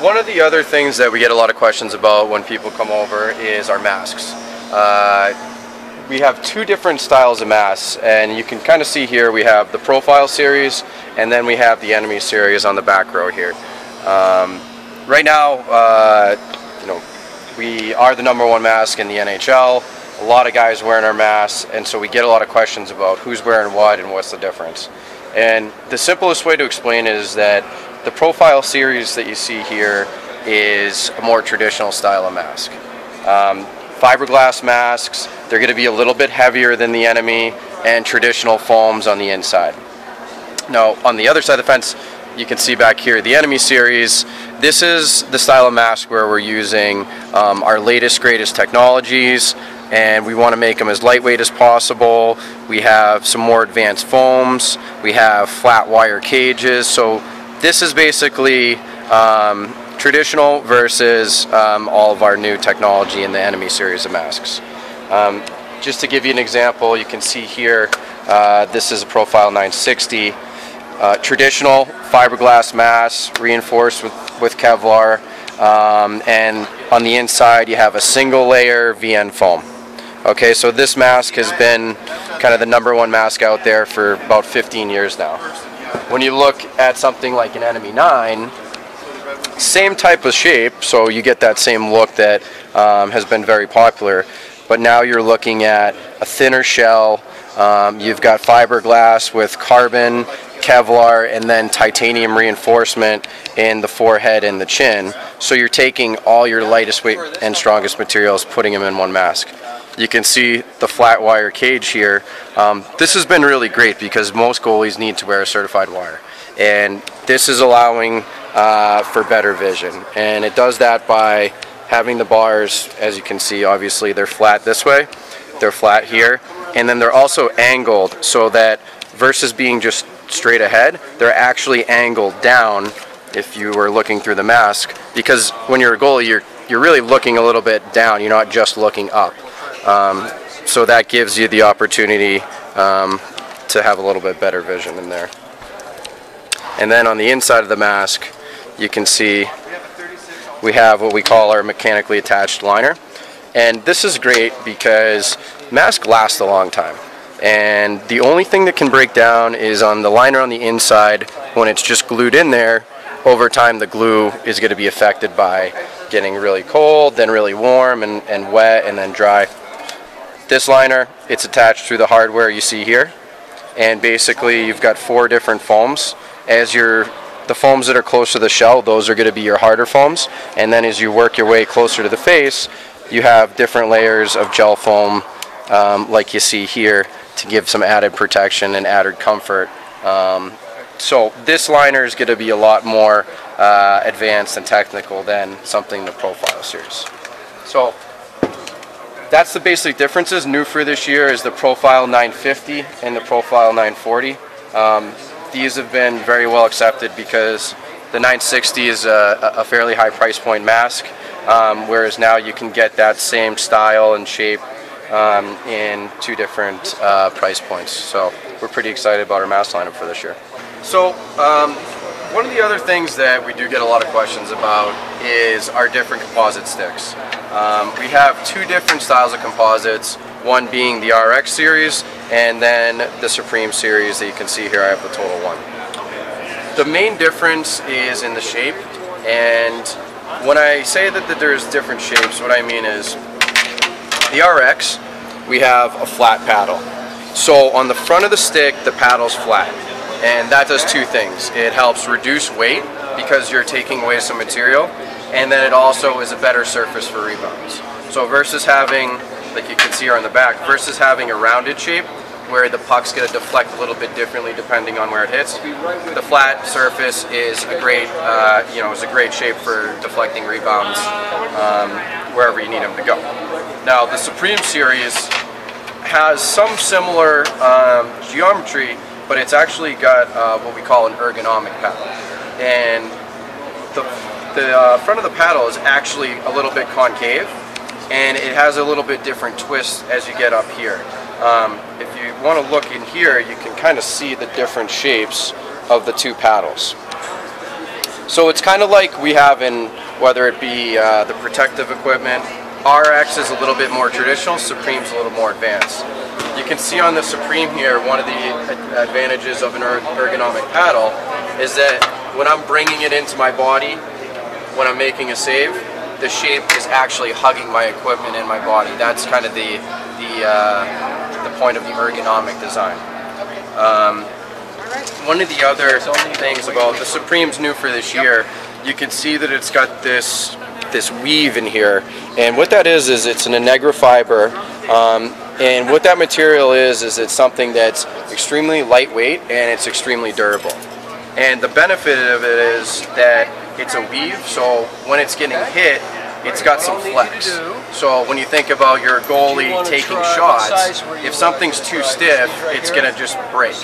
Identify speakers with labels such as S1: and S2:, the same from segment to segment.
S1: one of the other things that we get a lot of questions about when people come over is our masks. We have two different styles of masks, and you can kind of see here we have the Profile series, and then we have the Enemy series on the back row here. Right now, we are the #1 mask in the NHL. A lot of guys wearing our masks, and so we get a lot of questions about who's wearing what and what's the difference. And the simplest way to explain is that the Profile series that you see here is a more traditional style of mask. Fiberglass masks, they're going to be a little bit heavier than the Enemy, and traditional foams on the inside. Now, on the other side of the fence, you can see back here the Enemy series. This is the style of mask where we're using our latest, greatest technologies, and we want to make them as lightweight as possible. We have some more advanced foams. We have flat wire cages. So this is basically traditional versus all of our new technology in the Enemy series of masks. Just to give you an example, you can see here, this is a Profile 960. Traditional fiberglass mask reinforced with Kevlar, and on the inside you have a single layer VN foam. Okay, so this mask has been kind of the #1 mask out there for about 15 years now. When you look at something like an Enemy 9, same type of shape, so you get that same look that has been very popular, but now you're looking at a thinner shell. You've got fiberglass with carbon, Kevlar, and then titanium reinforcement in the forehead and the chin. So you're taking all your lightest weight and strongest materials, putting them in one mask. You can see the flat wire cage here. This has been really great because most goalies need to wear a certified wire, and this is allowing for better vision, and it does that by having the bars, as you can see, obviously they're flat this way, they're flat here, and then they're also angled so that versus being just straight ahead, they're actually angled down if you were looking through the mask, because when you're a goalie, you're really looking a little bit down, you're not just looking up. So that gives you the opportunity to have a little bit better vision in there. And then on the inside of the mask, you can see we have what we call our mechanically attached liner. And this is great because masks last a long time. And the only thing that can break down is on the liner on the inside. When it's just glued in there, over time the glue is going to be affected by getting really cold, then really warm, and wet, and then dry. This liner, it's attached through the hardware you see here. And basically you've got 4 different foams. The foams that are close to the shell, those are going to be your harder foams, and then as you work your way closer to the face, you have different layers of gel foam like you see here to give some added protection and added comfort. So this liner is going to be a lot more advanced and technical than something in the Profile series. So that's the basic differences. New for this year is the Profile 950 and the Profile 940. These have been very well accepted because the 960 is a fairly high price point mask, whereas now you can get that same style and shape in 2 different price points. So we're pretty excited about our mask lineup for this year. So one of the other things that we do get a lot of questions about is our different composite sticks. We have 2 different styles of composites, one being the RX series and then the Supreme series that you can see here. I have the Total 1. The main difference is in the shape, and when I say that there's different shapes, what I mean is the RX, we have a flat paddle. So on the front of the stick, the paddle's flat, and that does 2 things. It helps reduce weight because you're taking away some material, and then it also is a better surface for rebounds. So versus having, like you can see here on the back, versus having a rounded shape where the puck's going to deflect a little bit differently depending on where it hits, the flat surface is a great, is a great shape for deflecting rebounds wherever you need them to go. Now the Supreme series has some similar geometry, but it's actually got what we call an ergonomic paddle, and the front of the paddle is actually a little bit concave, and it has a little bit different twist as you get up here. If you want to look in here, you can kind of see the different shapes of the 2 paddles. So it's kind of like we have in, whether it be the protective equipment. RX is a little bit more traditional, Supreme's a little more advanced. You can see on the Supreme here, one of the advantages of an ergonomic paddle is that when I'm bringing it into my body, when I'm making a save, the shape is actually hugging my equipment and my body. That's kind of the point of the ergonomic design. One of the other things about the Supreme's new for this year, you can see that it's got this weave in here, and what that is it's an Anegra fiber, and what that material is it's something that's extremely lightweight and it's extremely durable. And the benefit of it is that it's a weave, so when it's getting hit, it's got some flex. So when you think about your goalie taking shots, if something's too stiff, it's going to just break.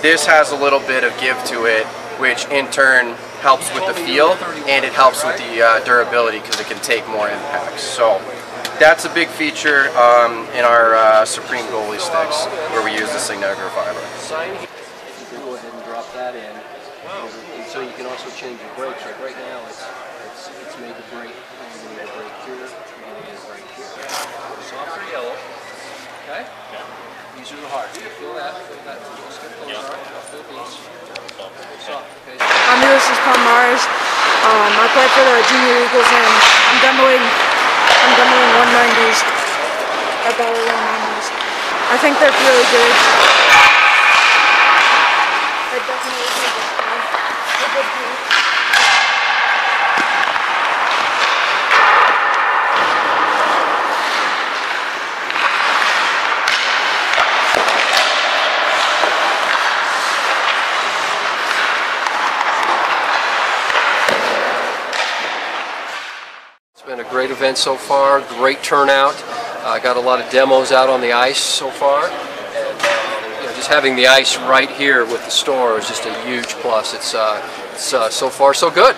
S1: This has a little bit of give to it, which in turn helps with the feel, and it helps with the durability because it can take more impacts. So that's a big feature in our Supreme goalie sticks, where we use this Anegra fiber.
S2: You can go ahead and drop that in, and so you can also change your brakes. Like right now, it's made the brake. You need a brake here. You need a brake here. Soft or yellow. Okay. These are the hard. You feel that? Feel that? Just get those hard. Feel these. Soft. Okay.
S3: I'm Ulysses Palmares. I play for the Junior Eagles, and I'm demoing 190s. I battle 190s. I think they're really good. I definitely think it's a good team.
S2: Been a great event so far, great turnout. Got a lot of demos out on the ice so far, and just having the ice right here with the store is just a huge plus. It's so far so good.